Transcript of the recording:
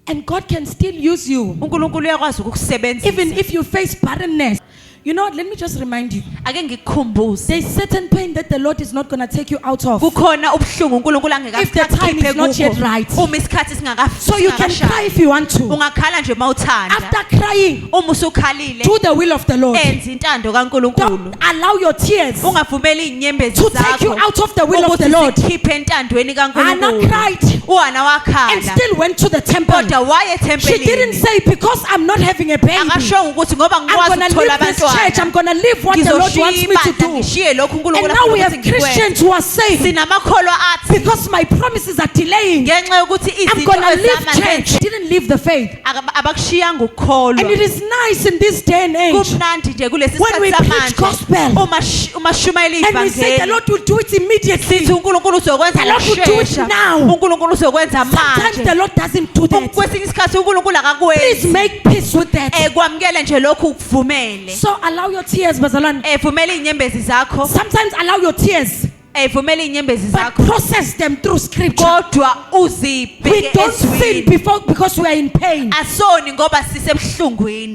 And God can still use you. uNkulunkulu uyakwazi ukukusebenzisa. Even if you face barrenness. You know what, let me just remind you. Ake ngikukhumbuze. There's certain pain that the Lord is not going to take you out of. Kukhona ubuhlungu uNkulunkulu If the time is not yet right. Uma isikhathi singakafiki. So you can cry if you want to. Ungakhala nje mawuthanda. After crying, Uma usukhalile. do the will of the Lord. Enza intando kaNkulunkulu. Don't allow your tears to Ungavumeli inyembezi take you zakho. out of the will of the Ukuthi Lord. zikhiphe entandweni Hannah kaNkulunkulu. cried uHana and wakhala. still went to the temple. Kodwa waye She didn't thempelini. say, because I'm not having a baby, Akashongo ukuthi ngoba I'm ngikwazi going to ukuthola leave this church. I'm abantwana. going to live what the Lord wants me to do. Ngishiye lokhu uNkulunkulu And now we have afuna ukuthi ngikwenze. Christians who are saying, Sinamakholwa athi because my promises are delaying, ngenxa yokuthi I'm izinto going to leave ezama church. Didn't leave the faith. abakushiyanga And ukukholwa. it is nice in this day and age Kumnandi nje kulesi when we sikhathi preach samanje. gospel Uma shumayela and we say the ivangeli. Lord will do it immediately. Sithi uNkulunkulu uzokwenza The Lord will do it ngokusheshsha. now. uNkulunkulu uzokwenza Sometimes the manje. Lord doesn't do that. Kwesinye isikhathi uNkulunkulu Please akakwenzi. make peace with that. Kwamukele nje lokhu ukuvumele. So allow your tears, Bazalwane. Vumela inyembezi zakho. Sometimes allow your tears, Vumela inyembezi but zakho. process them through scripture. Kodwa We uzibheke don't sin ezwini. before because we are in pain. Asoni ngoba sisebuhlungwini.